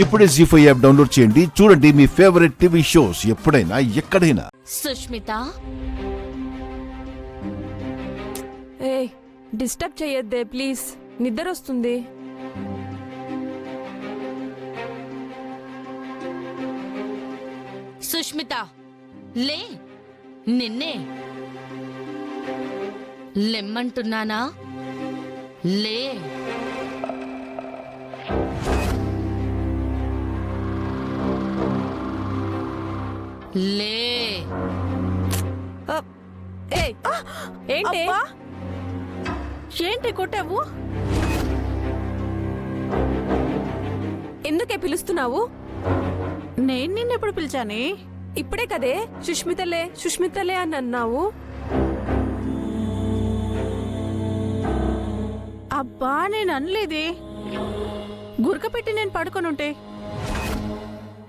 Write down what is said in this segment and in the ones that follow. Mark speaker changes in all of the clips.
Speaker 1: ఇప్పుడే జీ5 app download చేయండి. చూడండి మీ ఫేవరెట్ టీవీ షోస్ ఎప్పుడైనా ఎక్కడైనా.
Speaker 2: సుష్మిత,
Speaker 3: డిస్టర్బ్ చేయొద్దే ప్లీజ్, నిద్ర వస్తుంది.
Speaker 2: సుష్మిత లే, నిన్నే లెమ్మంటున్నానా? లే. లే.
Speaker 3: ఏంటి ఏంటి కొట్టావు? ఎందుకే పిలుస్తున్నావు?
Speaker 4: నేను నిన్నెప్పుడు పిలిచానే?
Speaker 3: ఇప్పుడే కదే సుష్మితలే సుష్మితలే అని అన్నావు.
Speaker 4: అబ్బా నేను అనలేదే, గురక పెట్టి నేను పడుకొనుంటే.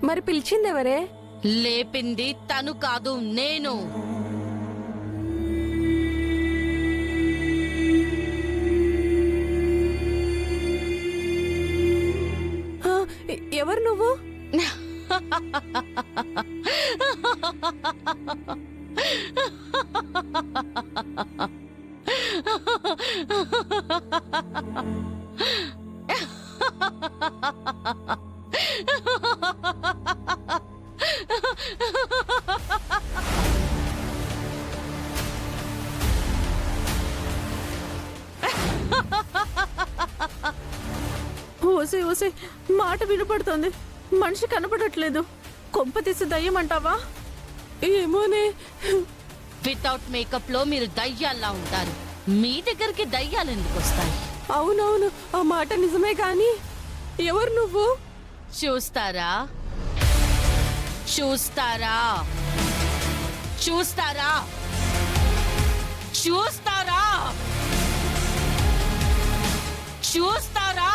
Speaker 3: మరి పిలిచిందెవరే?
Speaker 2: లేపింది తను కాదు, నేను.
Speaker 3: ఎవరు నువ్వు?
Speaker 4: ఓసే ఓసే, మాట వినపడుతోంది, మనిషి కనపడట్లేదు. కొంప తీసి దయ్యమంటావా?
Speaker 3: ఏమోనే.
Speaker 2: వితౌట్ మేకప్ లో మీరు దయ్యాల్లా ఉంటారు. మీ దగ్గరికి దయ్యాలు ఎందుకు వస్తాయి?
Speaker 3: అవునవును, ఆ మాట నిజమే కానీ ఎవరు నువ్వు?
Speaker 2: చూస్తారా చూస్తారా చూస్తారా చూస్తారా చూస్తారా?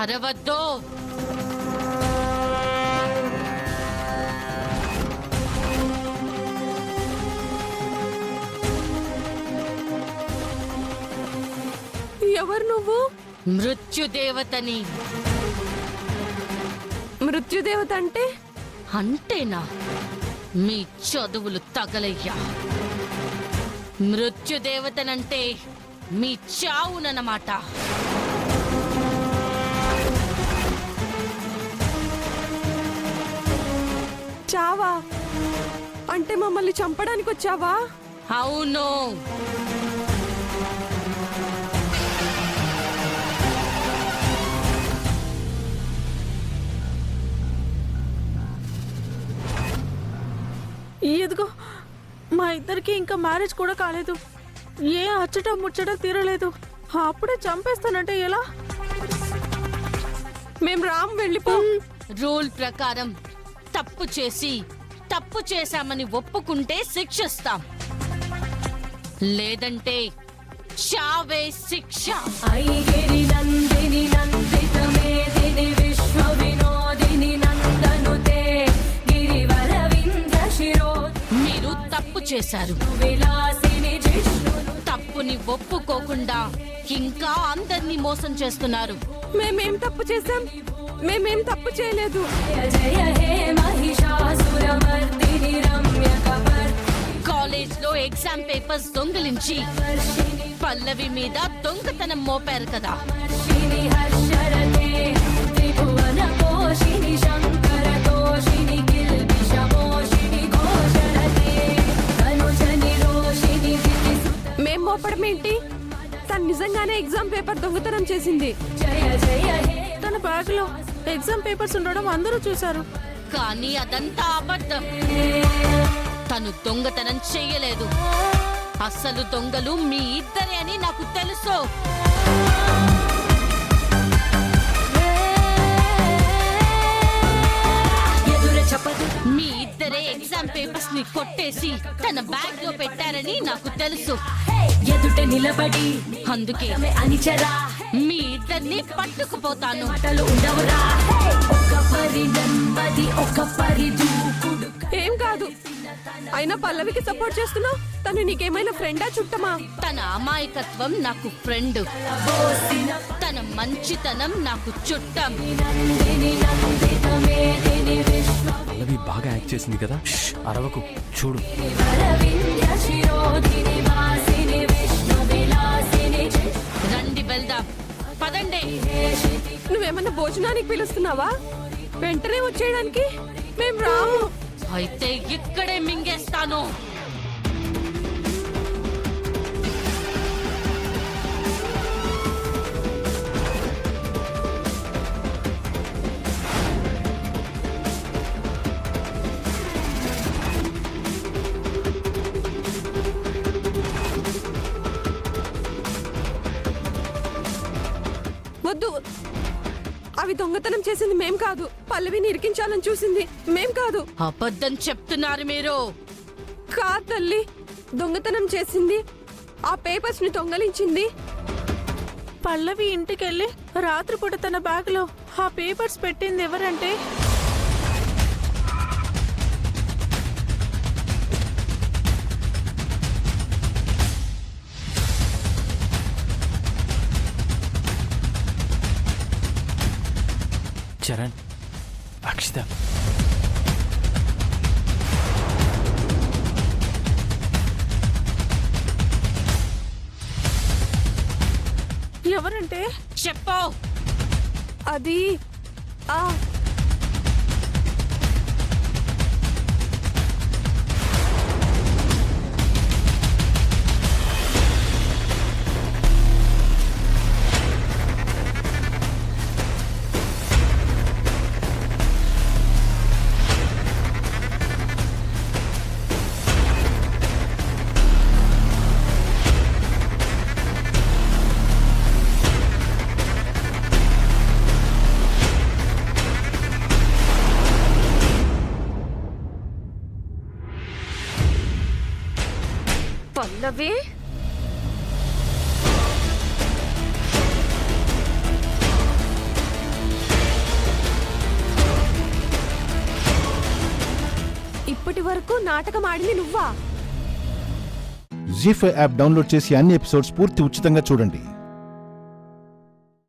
Speaker 2: అరవద్దు.
Speaker 3: ఎవరు నువ్వు?
Speaker 2: మృత్యుదేవతని.
Speaker 3: మృత్యుదేవత అంటే?
Speaker 2: అంటేనా మీ చదువులు తగలయ్యా. మృత్యుదేవతనంటే మీ చావునన్నమాట.
Speaker 3: చావా అంటే మమ్మల్ని చంపడానికి వచ్చావా?
Speaker 2: అవును.
Speaker 4: ఎదుగో, మా ఇద్దరికి ఇంకా మ్యారేజ్ కూడా కాలేదు, ఏ అచ్చట ముచ్చట తీరలేదు, అప్పుడే చంపేస్తానంటే ఎలా?
Speaker 3: మేం రామ్, వెళ్ళిపో.
Speaker 2: రూల్ ప్రకారం తప్పు చేసి తప్పు చేశామని ఒప్పుకుంటే శిక్షిస్తాం, లేదంటే చావే శిక్ష. మీరు తప్పు చేశారు. తప్పుని ఒప్పుకోకుండా ఇంకా అందరినీ మోసం చేస్తున్నారు.
Speaker 3: మేమేం తప్పు చేశాం? మేమేం తప్పు చేయలేదు.
Speaker 5: జయ జయ హే మహిషాసురమర్దిని రమ్యకపర్దిని
Speaker 2: ఎగ్జామ్ పేపర్స్ దొంగిలించి పల్లవి మీద దొంగతనం మోపారు కదా.
Speaker 3: మేం మోపడం ఏంటి? తను నిజంగానే ఎగ్జామ్ పేపర్ దొంగతనం చేసింది.
Speaker 4: తన బ్యాగ్ లో ఎగ్జామ్ పేపర్స్ ఉండడం అందరూ చూశారు.
Speaker 2: కానీ అదంతా అబద్ధం. తను దొంగతనం చెయ్యలేదు. అసలు దొంగలు మీ ఇద్దరే అని నాకు తెలుసు. మీ ఇద్దరే ఎగ్జామ్ పేపర్స్ ని కొట్టేసి తన బ్యాగ్ లో పెట్టారని నాకు తెలుసు.
Speaker 5: ఎదుట నిలబడి
Speaker 2: అందుకే
Speaker 5: అనిచరా
Speaker 2: మీ ఇద్దరిని పట్టుకుపోతాను.
Speaker 5: ఉండవురా ఒక పరి నెమ్మది ఒక పరి దూకుడు.
Speaker 3: ఏం కాదు. అయినా పల్లవికి సపోర్ట్ చేస్తున్నావు. తను నీకేమైనా ఫ్రెండా చుట్టమా?
Speaker 2: తన అమాయకత్వం నాకు ఫ్రెండ్, తన మంచితనం నాకు చుట్టం.
Speaker 6: పల్లవి బాగా యాక్ట్ చేసింది కదా. అరవకు, చూడు.
Speaker 2: రండి వెళ్దాం, పదండి.
Speaker 3: నువ్వేమన్నా భోజనానికి పిలుస్తున్నావా? వెంటనే వచ్చేయడానికి మేం రాము.
Speaker 2: అయితే ఇక్కడే మింగేస్తాను.
Speaker 3: వద్దు. అవి దొంగతనం చేసింది మేం కాదు. పల్లవిని ఇరికించాలని చూసింది మేం కాదు.
Speaker 2: అబద్ధం చెప్తున్నారు మీరు.
Speaker 3: కాదు తల్లి, దొంగతనం చేసింది, ఆ పేపర్స్ ని దొంగలించింది.
Speaker 4: పల్లవి ఇంటికెళ్ళి రాత్రిపూట తన బ్యాగ్ లో ఆ పేపర్స్ పెట్టింది ఎవరంటే
Speaker 6: చరణ్, అక్షిత.
Speaker 4: ఎవరంటే
Speaker 2: చెప్పు.
Speaker 3: అది ఆ
Speaker 2: పల్లవి,
Speaker 3: ఇప్పటి వరకు నాటకం ఆడింది నువ్వా?
Speaker 1: జీ5 యాప్ డౌన్లోడ్ చేసి అన్ని ఎపిసోడ్స్ పూర్తి ఉచితంగా చూడండి.